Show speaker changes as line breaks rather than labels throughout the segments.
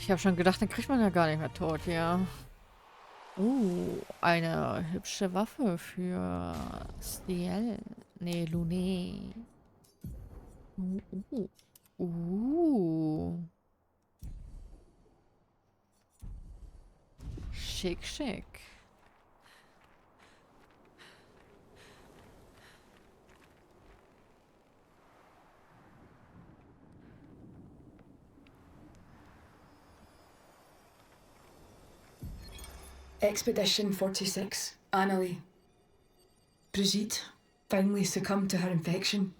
Ich habe schon gedacht, den kriegt man ja gar nicht mehr tot hier. Eine hübsche Waffe für Stiel. Nee, Luné. Uh, uh. Schick, schick.
Expedition 46, Annalie. Brigitte finally succumbed to her infection.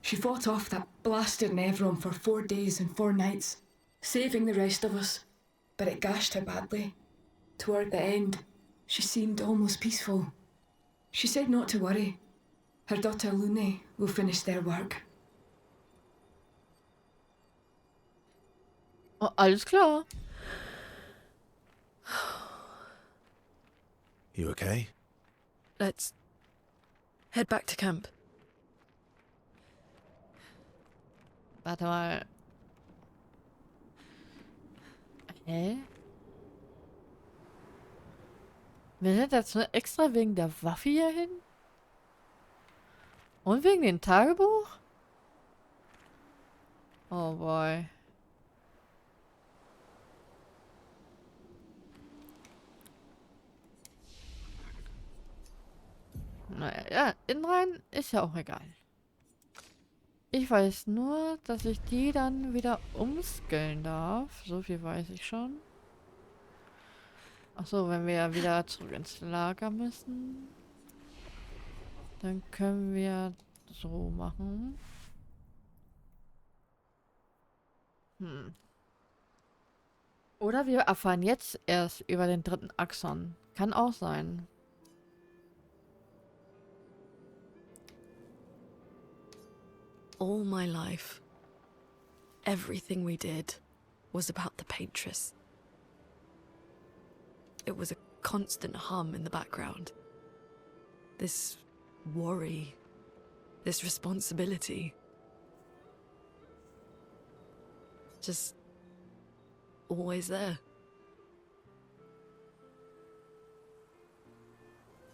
She fought off that blasted Nevron for 4 days and 4 nights, saving the rest of us, but it gashed her badly. Toward the end, she seemed almost peaceful. She said not to worry. Her daughter Lune will finish their work.
Oh, alles klar.
You okay?
Let's head back to camp.
Warte mal. Hä? Wir sind jetzt nur extra wegen der Waffe hier hin? Und wegen dem Tagebuch? Oh boy. Naja, ja, innen rein ist ja auch egal. Ich weiß nur, dass ich die dann wieder umskillen darf. So viel weiß ich schon. Achso, wenn wir wieder zurück ins Lager müssen, dann können wir so machen. Oder wir erfahren jetzt erst über den dritten Axon. Kann auch sein.
All my life, everything we did was about the paintress. It was a constant hum in the background. This worry, this responsibility. Just always there.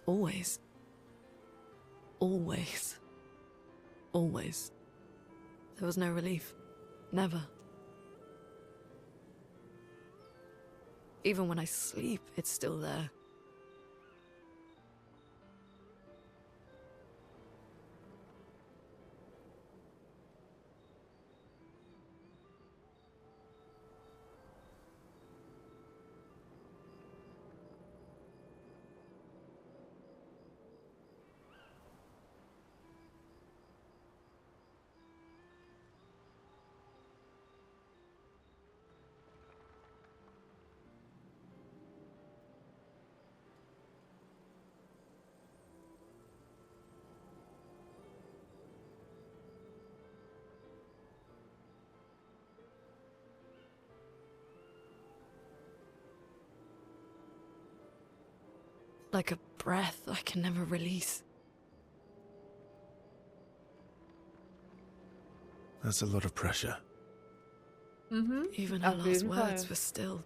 Always. Always. Always. There was no relief. Never. Even when I sleep, it's still there. Like a breath I can never release.
That's a lot of pressure.
Even her
Auf
last
jeden
words
Fall.
were still,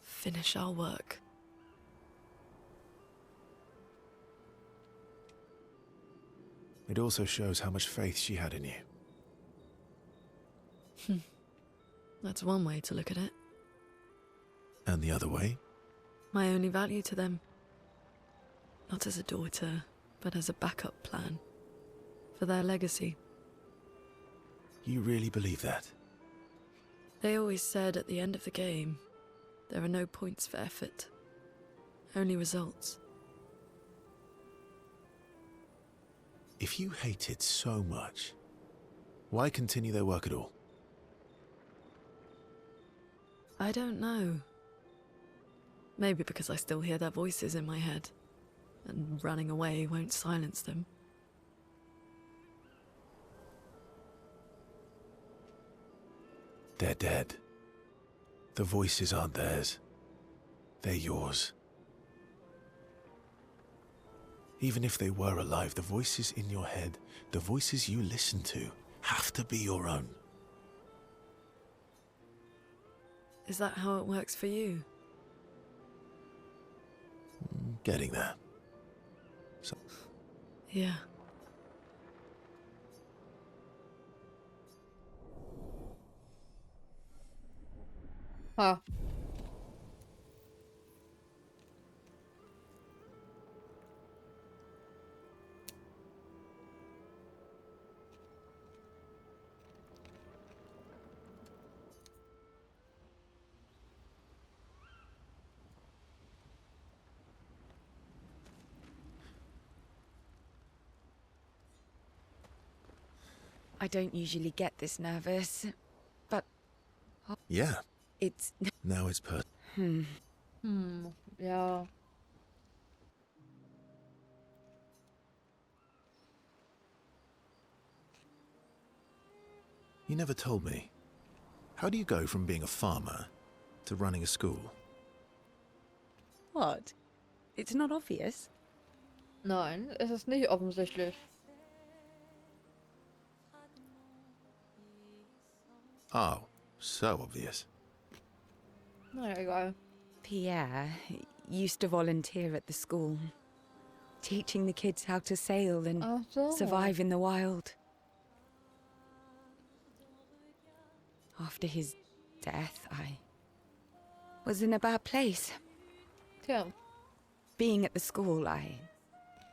finish our work.
It also shows how much faith she had in you.
That's one way to look at it.
And the other way?
My only value to them. Not as a daughter, but as a backup plan. For their legacy.
You really believe that?
They always said at the end of the game, there are no points for effort. Only results.
If you hated so much, why continue their work at all?
I don't know. Maybe because I still hear their voices in my head, and running away won't silence them.
They're dead. The voices aren't theirs. They're yours. Even if they were alive, the voices in your head, the voices you listen to, have to be your own.
Is that how it works for you?
Getting there. So,
Yeah.
Ha.
I don't usually get this nervous, but
yeah,
it's...
now it's
Ja.
You never told me. How do you go from being a farmer to running a school?
What? It's not obvious.
Nein, es ist nicht offensichtlich.
Oh, so obvious.
Naja, egal.
Pierre used to volunteer at the school, teaching the kids how to sail and
Ach so.
survive in the wild. After his death, I was in a bad place.
Tja.
Being at the school, I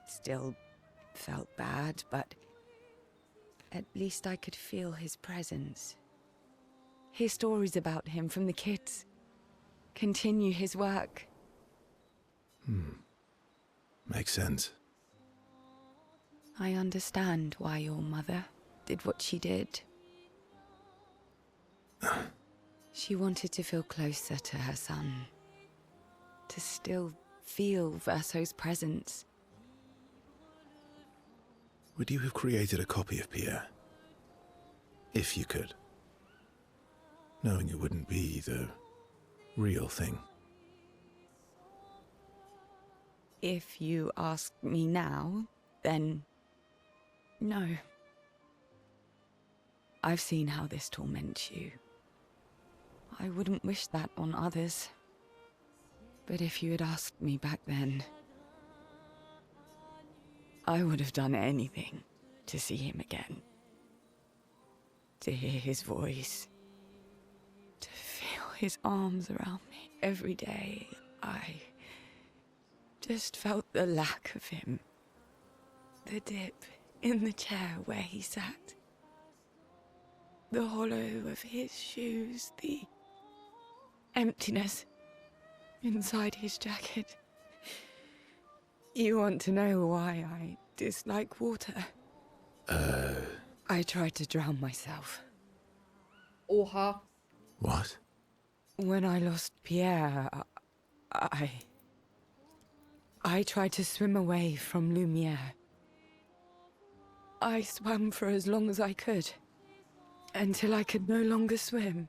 still felt bad, but at least I could feel his presence. Hear stories about him from the kids. Continue his work.
Makes sense.
I understand why your mother did what she did. She wanted to feel closer to her son. To still feel Verso's presence.
Would you have created a copy of Pierre? If you could. Knowing it wouldn't be the real thing.
If you ask me now, then no. I've seen how this torments you. I wouldn't wish that on others. But if you had asked me back then, I would have done anything to see him again. To hear his voice. To feel his arms around me every day. I just felt the lack of him. The dip in the chair where he sat. The hollow of his shoes, the emptiness inside his jacket. You want to know why I dislike water? I tried to drown myself.
Oha.
What?
When I lost Pierre, I tried to swim away from Lumiere. I swam for as long as I could, until I could no longer swim.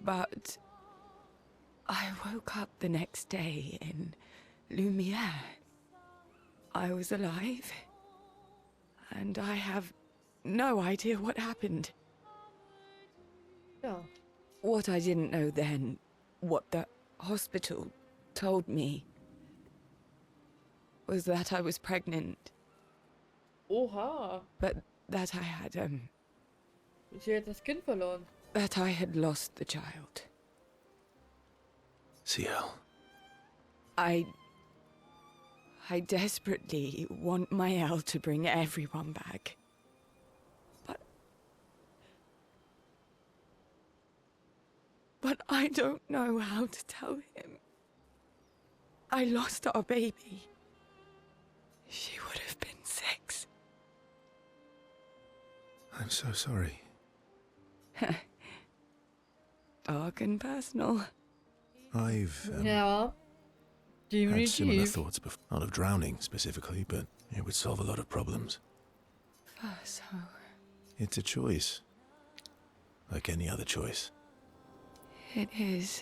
But I woke up the next day in Lumiere. I was alive, and I have no idea what happened.
Ja.
What I didn't know then, what the hospital told me, was that I was pregnant,
Oha.
but that I had,
Sie hat das Kind verloren.
that I had lost the child.
CL.
I desperately want Mael to bring everyone back. But I don't know how to tell him. I lost our baby. She would have been 6.
I'm so sorry.
Dark and personal.
I've
Ja.
had similar
Definitiv.
thoughts before. Not of drowning specifically, but it would solve a lot of problems.
So,
It's a choice. Like any other choice.
it is.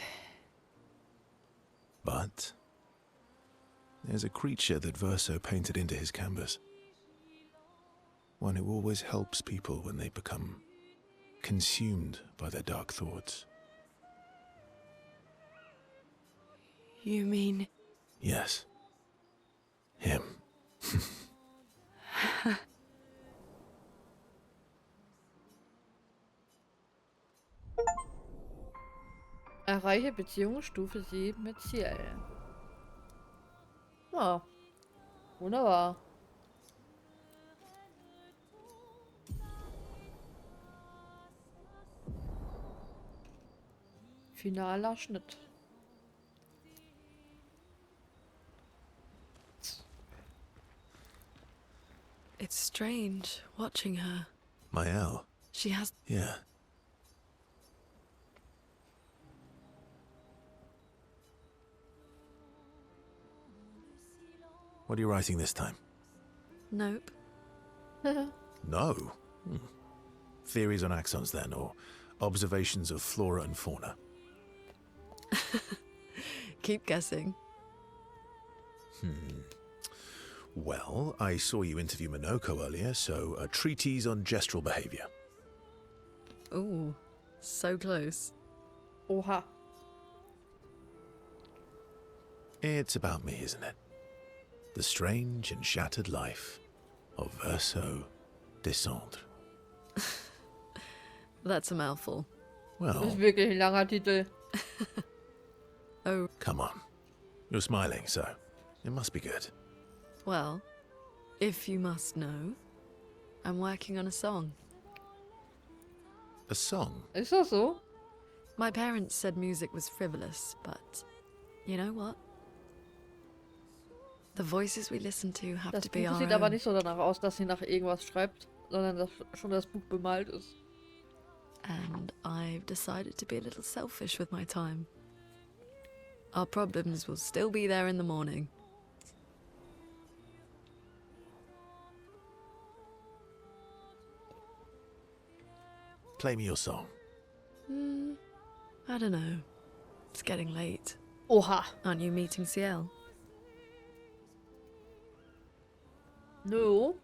But there's a creature that Verso painted into his canvas. One who always helps people when they become consumed by their dark thoughts.
You mean...
Yes. Him.
Erreiche Beziehungsstufe 7 mit Ziel. Ja, wunderbar. Finaler Schnitt.
It's strange watching her.
Mael.
She has...
Yeah. What are you writing this time?
Nope.
No. Theories on axons then, or observations of flora and fauna?
Keep guessing.
Well, I saw you interview Minoko earlier, so a treatise on gestural behavior.
Ooh, so close.
Oha.
It's about me, isn't it? The strange and shattered life of Verso Descendre.
That's a mouthful.
Das
Well,
ist wirklich ein langer Titel.
Oh,
come on. You're smiling, so it must be good.
well, if you must know, I'm working on a song.
A song?
Ist das so?
My parents said music was frivolous, but you know what? The voices we listen to have
Das
to be
Buch
our
sieht aber
own.
nicht so danach aus, dass sie nach irgendwas schreibt, sondern dass schon das Buch bemalt ist.
And I've decided to be a little selfish with my time. Our problems will still be there in the morning.
Play me your song.
I don't know. It's getting late.
Oha.
Aren't you meeting CL?
No.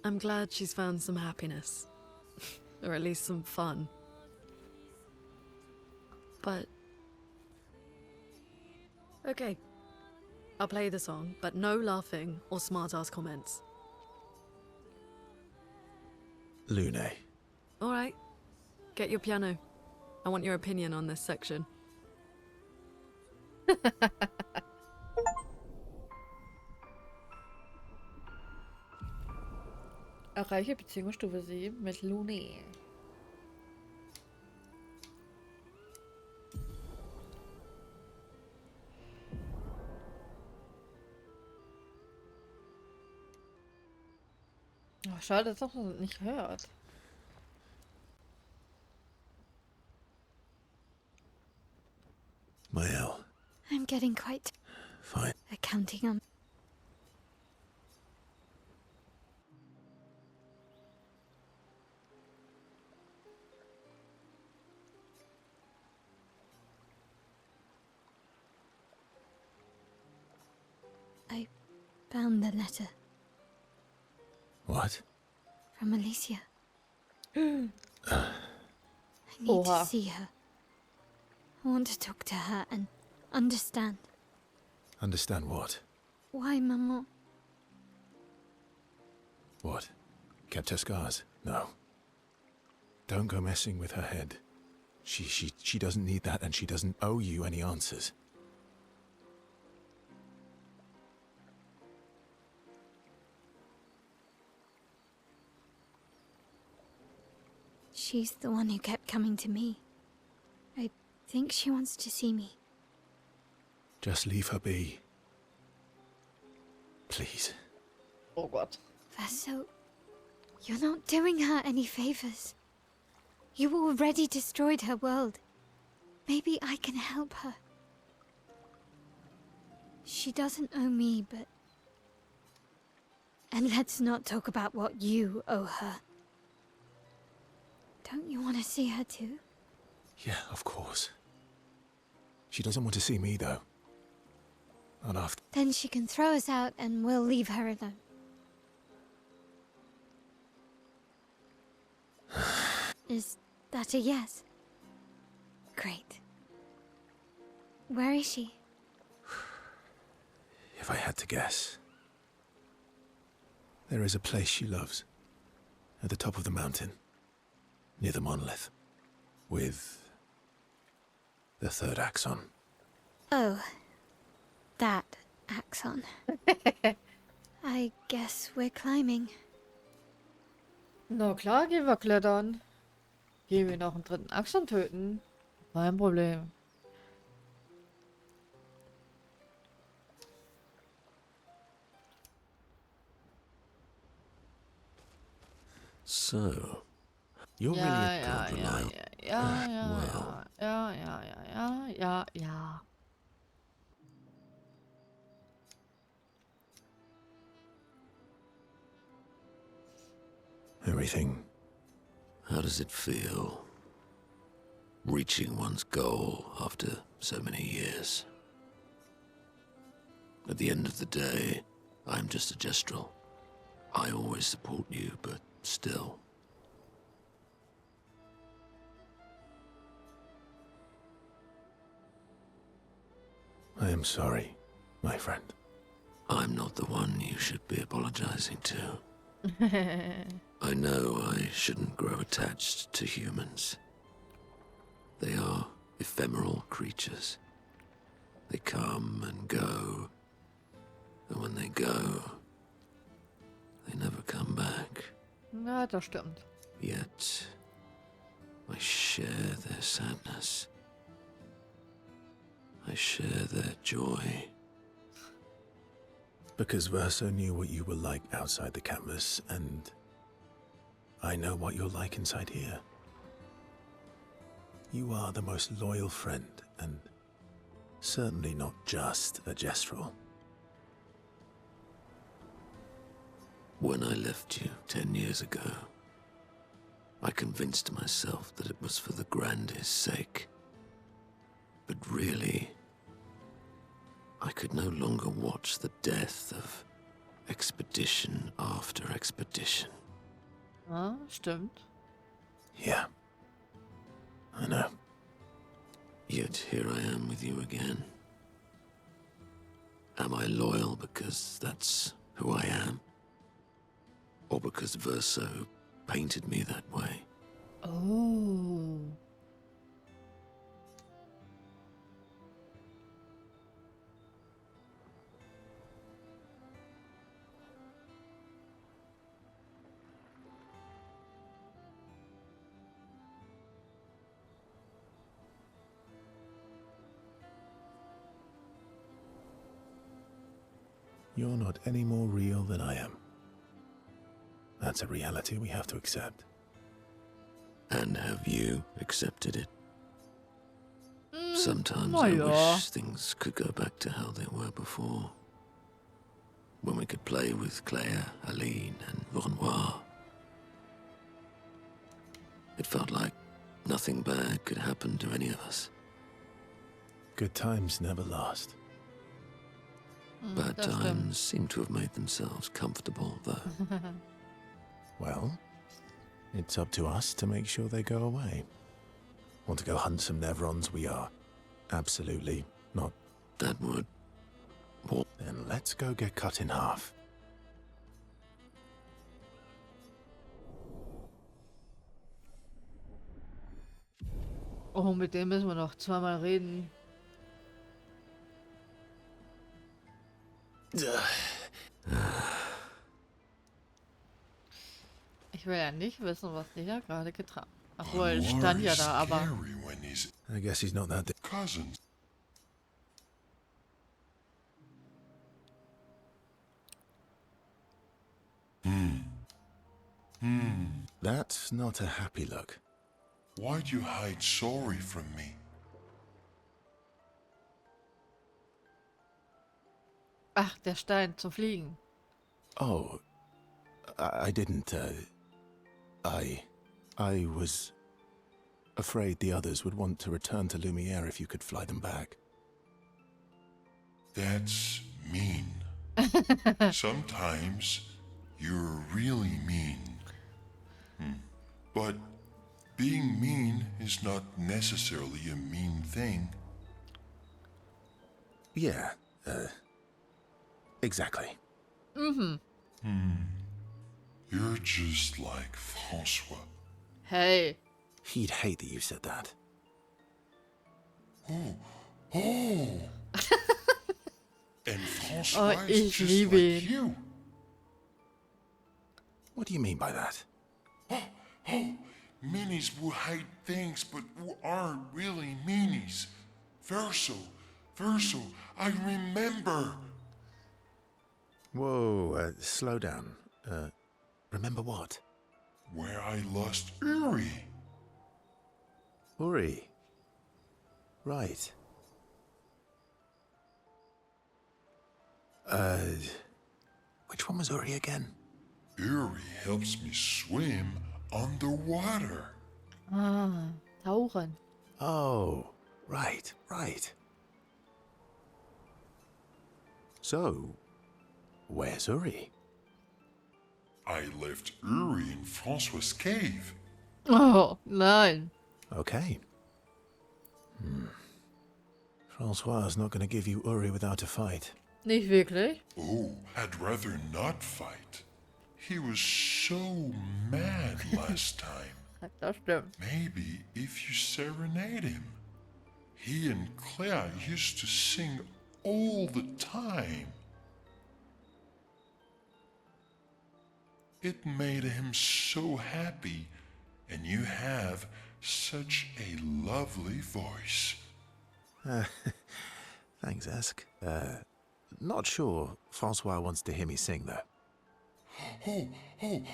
I'm glad she's found some happiness. Or at least some fun. But... okay. I'll play the song, but no laughing or smart-ass comments.
Lune.
Alright. Get your piano. I want your opinion on this section.
Erreiche Beziehungsstufe 7 mit Lune. Oh, schade, dass man das nicht hört.
Mael.
I'm getting quite
Fine.
counting on. I found the letter
What?
from Alicia. I need
Oha.
to see her. I want to talk to her and understand
Understand what?
why Maman.
What? Kept her scars? No. Don't go messing with her head. She doesn't need that, and she doesn't owe you any answers.
She's the one who kept coming to me. I think she wants to see me.
Just leave her be. Please.
Oh Gott.
Verso, you're not doing her any favors. You already destroyed her world. Maybe I can help her. She doesn't owe me, but... And let's not talk about what you owe her. Don't you want to see her too?
Yeah, of course. She doesn't want to see me, though. Not after.
Then she can throw us out and we'll leave her alone. Is that a yes? Great. Where is she?
If I had to guess, there is a place she loves, at the top of the mountain, near the monolith, with the third axon.
Oh, that axon. I guess we're climbing.
Na klar, gehen wir klettern. Gehen wir noch einen dritten Axon töten. Kein Problem.
So, you're really
Ja,
a
ja,
god
ja,
reliable.
ja, ja,
Well.
ja, ja, ja, ja, ja, ja.
Everything.
How does it feel? Reaching one's goal after so many years. At the end of the day, I'm just a gestural. I always support you, but still.
I am sorry, my friend.
I'm not the one you should be apologizing to. I know I shouldn't grow attached to humans. They are ephemeral creatures. They come and go, and when they go, they never come back.
Ja, das stimmt.
Yet, I share their sadness. I share their joy.
Because Verso knew what you were like outside the canvas, and I know what you're like inside here. You are the most loyal friend, and certainly not just a gestural.
When I left you 10 years ago, I convinced myself that it was for the grandest sake. But really, I could no longer watch the death of expedition after expedition.
Ja, stimmt.
Yeah. I know.
Yet here I am with you again. Am I loyal because that's who I am? Or because Verso painted me that way?
Oh.
You're not any more real than I am. That's a reality we have to accept.
And have you accepted it? Sometimes
oh
I
ja.
wish things could go back to how they were before. When we could play with Claire, Aline, and Renoir. It felt like nothing bad could happen to any of us.
Good times never last.
Bad
das stimmt.
times seem to have made themselves comfortable, though.
Well, it's up to us to make sure they go away. Want to go hunt some Nevrons? We are. Absolutely not.
That would...
Then let's go get cut in half.
Oh, mit dem müssen wir noch zweimal reden. Ich will ja nicht wissen, was die da gerade getragen hat. Obwohl, stand ja da, aber...
I guess he's not that.
Cousins.
That's not a happy look.
Why'd you hide sorry from me?
Ach, der Stein zum Fliegen.
Oh, I didn't. I was afraid the others would want to return to Lumiere if you could fly them back.
That's mean. Sometimes you're really mean. But being mean is not necessarily a mean thing.
Yeah, exactly.
Mhm.
You're just like Francois.
Hey.
He'd hate that you said that.
Oh. And Francois
Oh,
is
ich
just
liebe
like
ihn.
you.
What do you mean by that?
Meanies who hide things but who aren't really meanies. Verso, I remember.
Whoa, slow down. Remember what?
Where I lost Uri.
Uri. Right. Which one was Uri again?
Uri helps me swim underwater.
Ah, tauchen.
Oh, right. So, where's Uri?
I left Uri in Francois' cave.
Oh, nein.
Okay. Francois is not going to give you Uri without a fight.
Nicht wirklich?
Oh, I'd rather not fight. He was so mad last time.
Das stimmt.
Maybe if you serenade him. He and Claire used to sing all the time. It made him so happy, and you have such a lovely voice.
Thanks, Ask. Not sure Francois wants to hear me sing, though.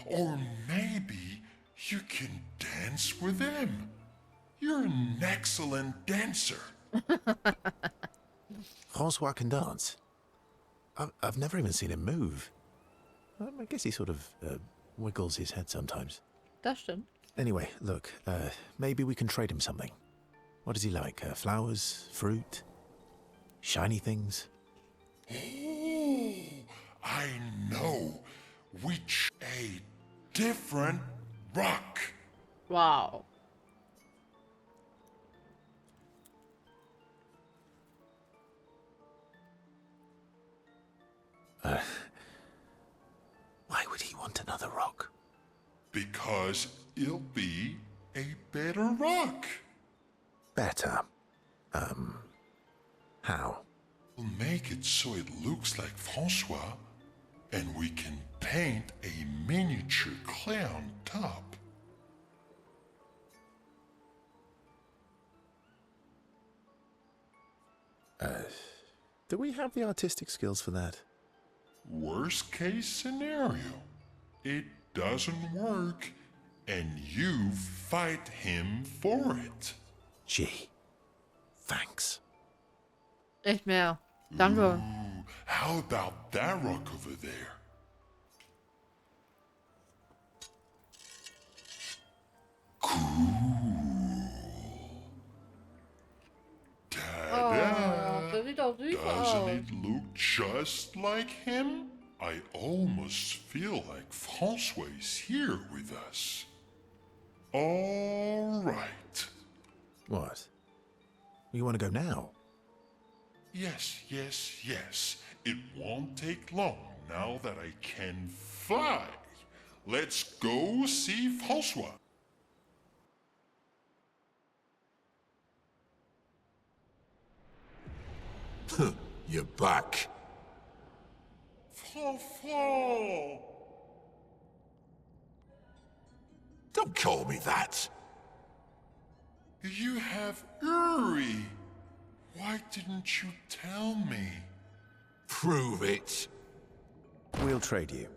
Or maybe you can dance with him. You're an excellent dancer.
Francois can dance. I've never even seen him move. I guess he sort of wiggles his head sometimes.
Das stimmt.
Anyway, look, maybe we can trade him something. What does he like? Flowers? Fruit? Shiny things?
Oh, I know. Which a different rock.
Wow.
Why would he want another rock?
Because it'll be a better rock.
Better. How?
We'll make it so it looks like Francois, and we can paint a miniature clay on top.
Do we have the artistic skills for that?
Worst case scenario, it doesn't work, and you fight him for it.
Gee. Thanks.
Nicht mehr. Danke.
Ooh, how about that rock over there? Cool. Ta-da!
Das sieht auch süß
Doesn't
aus.
it look just like him? I almost feel like Francois is here with us. All right.
What? You want to go now?
Yes. It won't take long now that I can fly. Let's go see Francois.
You're back.
Francois!
Don't call me that.
You have Uri. Why didn't you tell me?
Prove it.
We'll trade you.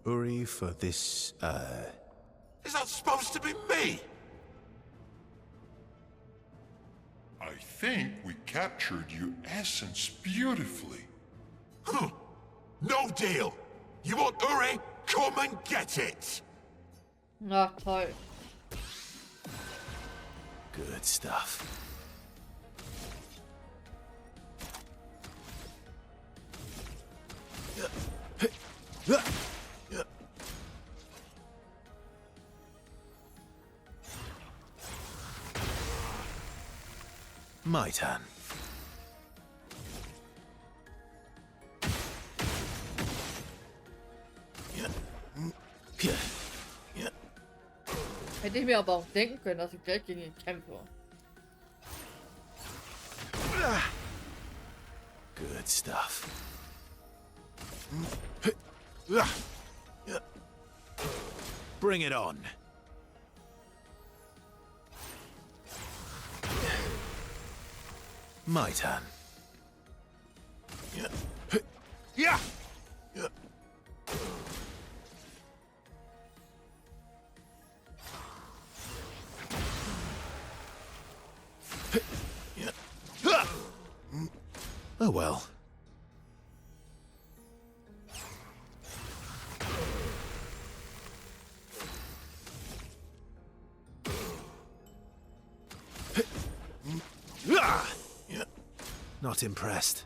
Uri for this,
Is that supposed to be me?
I think we captured your essence beautifully.
No deal. You want Uri? Come and get it.
Na toll.
good stuff. My turn.
Hätte ich mir aber auch denken können, dass ich gleich gegen ihn kämpfe.
Good stuff. Bring it on. My turn. Yeah. Oh well. Not impressed.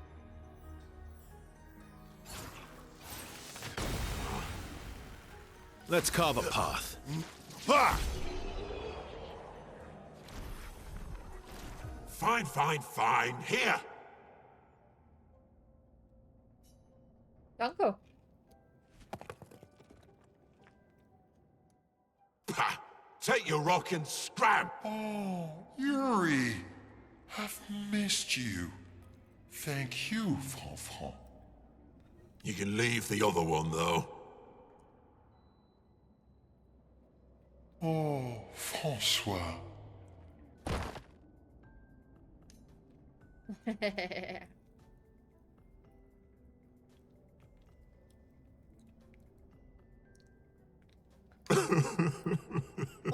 Let's carve a path.
Fine, fine, fine. Here.
Danke.
Pah! Take your rock and scram.
Oh, Yuri, I've missed you. Thank you, Franfran.
You can leave the other one, though.
Oh, François.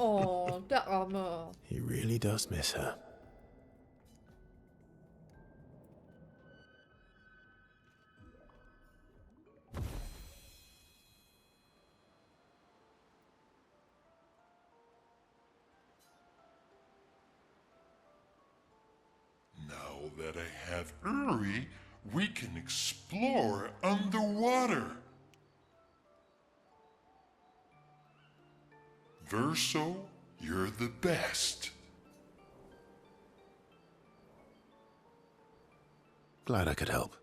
Oh, der Arme.
He really does miss her.
Now that I have Uri, we can explore underwater. Verso, you're the best.
Glad I could help.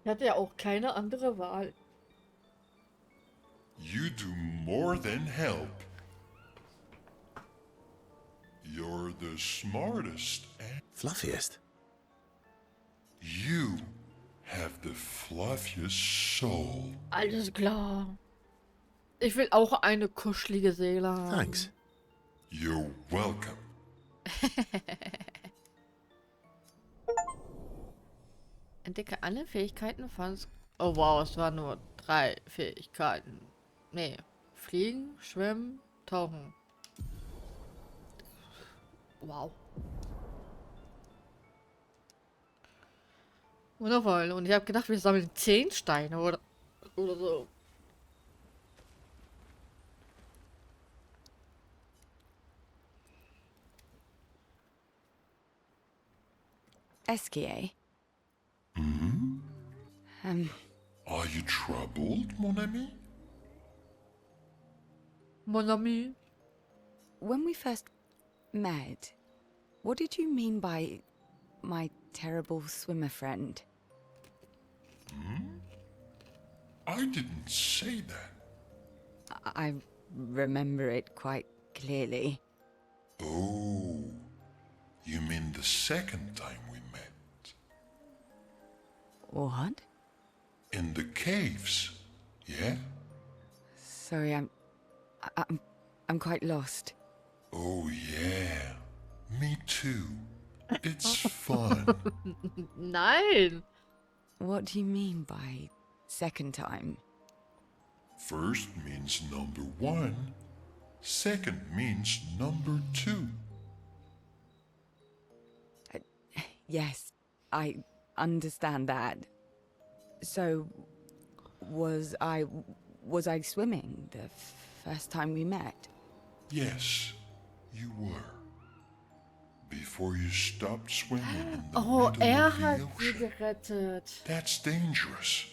Ich hatte ja auch keine andere Wahl.
You do more than help. You're the smartest and
Fluffiest.
you have the fluffiest soul.
Alles klar. Ich will auch eine kuschelige Seele haben.
Thanks.
You're welcome.
Entdecke alle Fähigkeiten von... Oh wow, es waren nur 3 Fähigkeiten. Nee. Fliegen, schwimmen, tauchen. Wow. Wundervoll. Und ich habe gedacht, wir sammeln 10 Steine oder so.
Esquier.
Are you troubled, mon ami?
Mon ami.
When we first met, what did you mean by my terrible swimmer friend?
I didn't say that.
I remember it quite clearly.
Oh, you mean the second time we met?
What?
In the caves, yeah?
Sorry, I'm quite lost.
Oh, yeah. Me too. It's fun.
Nein.
What do you mean by second time?
First means number 1. Second means number 2.
Yes, I understand that. So, was I swimming the first time we met?
Yes, you were. Before you stopped swimming in the
Oh,
middle of the
hat sie
ocean.
gerettet.
That's dangerous.